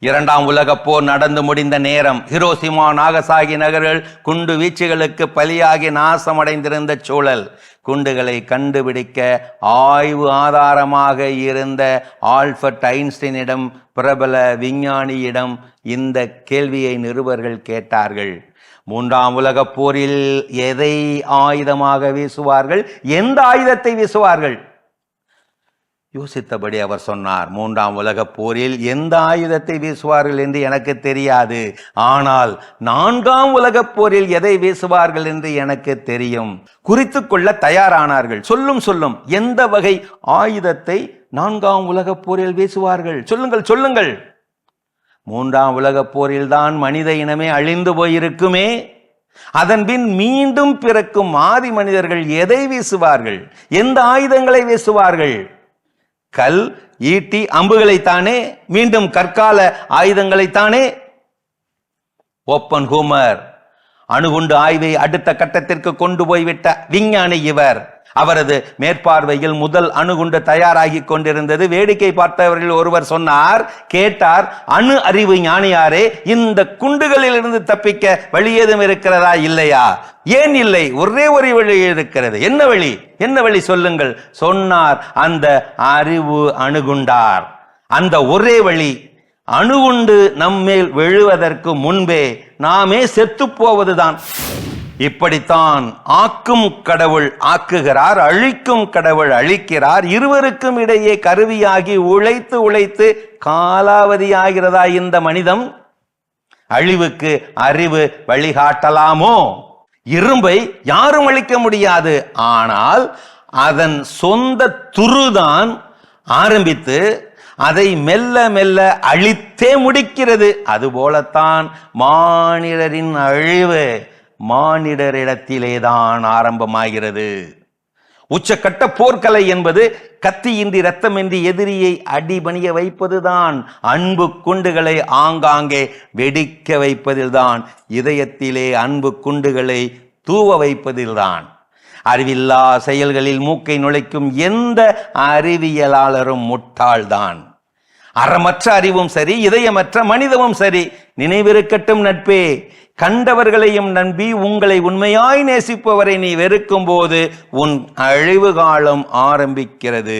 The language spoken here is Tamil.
இரண்டாம் உலகப் போர் நடந்து முடிந்த நேரம் ஹிரோஷிமா நாகசாகி நகர்கள் குண்டு வீச்சுகளுக்கு பலியாகி நாசமடைந்திருந்த சூழல். குண்டுகளை கண்டுபிடிக்க ஆய்வு ஆதாரமாக இருந்த ஆல்பர்ட் ஐன்ஸ்டைனிடம், பிரபல விஞ்ஞானியிடம் இந்த கேள்வியை நிருபர்கள் கேட்டார்கள். மூன்றாம் உலகப் போரில் எதை ஆயுதமாக வீசுவார்கள்? எந்த ஆயுதத்தை வீசுவார்கள்? யோசித்தபடி அவர் சொன்னார், மூன்றாம் உலகப் போரில் எந்த ஆயுதத்தை வீசுவார்கள் என்று எனக்கு தெரியாது. ஆனால் நான்காம் உலகப் போரில் எதை வீசுவார்கள் என்று எனக்கு தெரியும். குறித்து கொள்ள தயாரானார்கள். சொல்லும் எந்த வகை ஆயுதத்தை நான்காம் உலகப் போரில் வீசுவார்கள்? சொல்லுங்கள். மூன்றாம் உலகப் போரில் தான் மனித இனமே அழிந்து போயிருக்குமே. அதன் பின் மீண்டும் பிறக்கும் ஆதி மனிதர்கள் எதை வீசுவார்கள்? எந்த ஆயுதங்களை வீசுவார்கள்? கல், ஈட்டி, அம்புகளைத்தானே? மீண்டும் கற்கால ஆயுதங்களைத்தானே? ஓப்பன்ஹூமர் அணுகுண்டு ஆய்வை அடுத்த கட்டத்திற்கு கொண்டு போய்விட்ட விஞ்ஞானி இவர். அவரது மேற்பார்வையில் முதல் அணுகுண்டு தயாராகி கொண்டிருந்தது. வேடிக்கை பார்த்தவர்கள் ஒருவர் சொன்னார், கேட்டார், அணு அறிவு ஞானியாரே, இந்த குண்டுகளில் இருந்து தப்பிக்க வழி ஏதும் இருக்கிறதா? இல்லையா? ஏன் இல்லை? ஒரே ஒரு வழி இருக்கிறது. என்ன வழி சொல்லுங்கள். சொன்னார் அந்த அறிவு அணுகுண்டார். அந்த ஒரே வழி, அணுகுண்டு நம்மேல் விழுவதற்கு முன்பே நாமே செத்து போவதுதான். இப்படித்தான் ஆக்கும் கடவுள் ஆக்குகிறார், அழிக்கும் கடவுள் அழிக்கிறார். இருவருக்கும் இடையே கருவியாகி உழைத்து காலாவதியாகிறதா இந்த மனிதம்? அழிவுக்கு அறிவு வழிகாட்டலாமோ? இரும்பை யாரும் அழிக்க முடியாது. ஆனால் அதன் சொந்த துருதான் ஆரம்பித்து அதை மெல்ல மெல்ல அழித்தே முடிக்கிறது. அதுபோலத்தான் மானிடரின் அழிவு மானிடரிடத்திலேதான் ஆரம்பமாகிறது. உச்சக்கட்ட போர்க்கலை என்பது கத்தியின்றி ரத்தமின்றி எதிரியை அடிபணிய வைப்பதுதான். அன்பு குண்டுகளை ஆங்காங்கே வெடிக்க வைப்பதில்தான். இதயத்திலே அன்பு குண்டுகளை தூவ வைப்பதில்தான். அறிவில்லா செயல்களில் மூக்கை நுழைக்கும் எந்த அறிவியலாளரும் முட்டாள்தான். அறமற்ற அறிவும் சரி, இதயமற்ற மனிதமும் சரி. நினைவிருக்கட்டும் நட்பே, கண்டவர்களையும் நம்பி உங்களை உண்மையாய் நேசிப்பவரை நீ வெறுக்கும் போது உன் அழிவு காலம் ஆரம்பிக்கிறது.